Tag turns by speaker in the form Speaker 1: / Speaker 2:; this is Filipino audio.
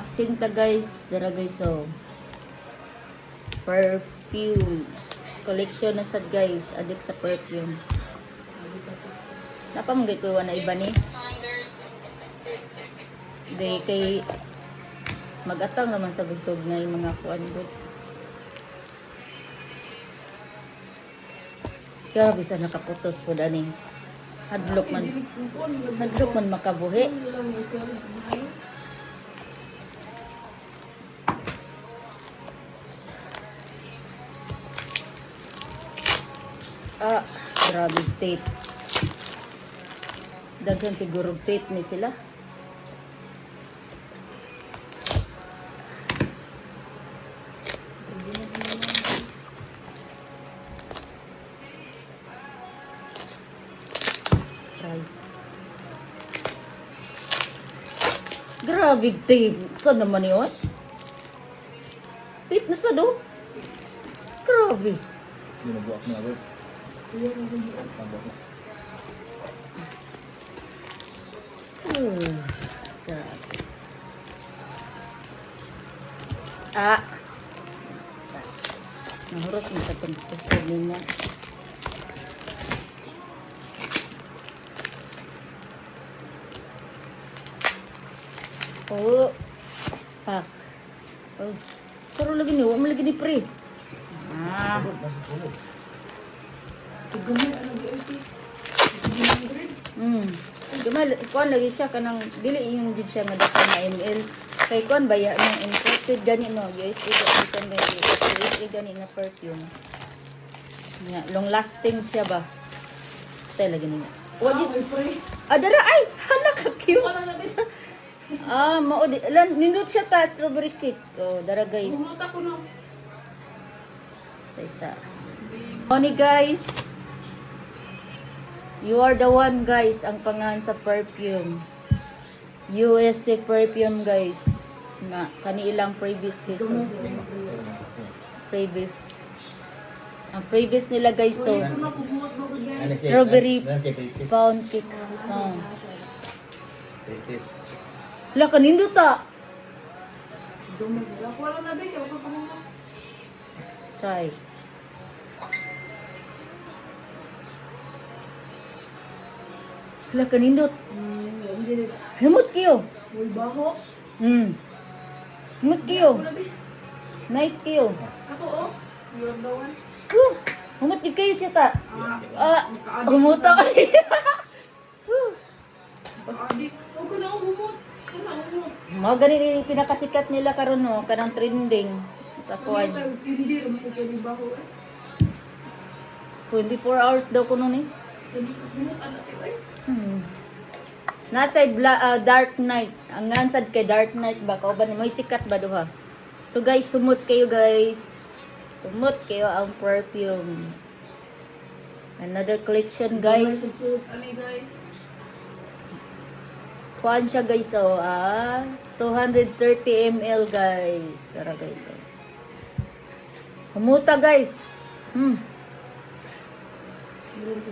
Speaker 1: Unboxing ta guys. Dara guys so. Perfume. Collection na sad guys. Adik sa perfume. Napamagay ko na iba ni. Day kay mag-atang naman sa bugtog na yung mga kuan good. Kaya bisa nakaputos po dani. Hadlok man makabuhi. Ah, grabe tape. Daghan siguro tape ni sila. Grabe tape. Saan naman yun? Tape na sa do. Grabe.
Speaker 2: Hindi nabuak na agad.
Speaker 1: Grabe. Ah. Nahurot mo sa pagpustog niya. Oh. Pak. Oh. Saro lagi ni, wa mo lagi ni pre. Ah. Dumal, kuan lagi siya kanang dili yung jud siya nga dako na ml. Kay kuan baya ng imported gani no, USD kan gani. USD gani nga perfume. Nya, long lasting siya ba? Tay lagi ni. Wa jud pre. Adara ay, hala ka cute. Ah, mao di lan nindot siya ta strawberry cake. Oh, dara guys.
Speaker 3: Bumuta ko no.
Speaker 1: Isa. Oni guys. You are the one guys ang pangalan sa perfume. USA perfume guys. Na kani ilang previous guys. So. Previous. Ang previous nila guys so strawberry pound cake. Oh. La kanindo ta.
Speaker 3: Dumala ko lang na ba kay wala pa mo.
Speaker 1: Try. La kanindot. Himot kayo.
Speaker 3: Uy baho.
Speaker 1: Himot kayo. Nice kayo.
Speaker 3: Ako oh. You are the one.
Speaker 1: Humot kayo siya ta. Ah,
Speaker 3: Makaaddict
Speaker 1: humuta
Speaker 3: na.
Speaker 1: kayo.
Speaker 3: Adik. Huwag ko na humot. Ko na humot.
Speaker 1: Mga ganun pinakasikat nila karon no, kanang trending sa kuan.
Speaker 3: Hindi naman sa kaya baho eh.
Speaker 1: 24 hours daw kuno ni.
Speaker 3: Hindi ko humot anak eh.
Speaker 1: Nasa Dark Knight. Ang ngansad kay Dark Knight ba? Kauban mo sikat ba duha? So guys, sumot kayo guys. Sumot kayo ang perfume. Another collection guys.
Speaker 3: Ani guys.
Speaker 1: Kuan siya guys oh. 230 ml guys. Tara guys oh. Humuta guys.
Speaker 3: Meron sa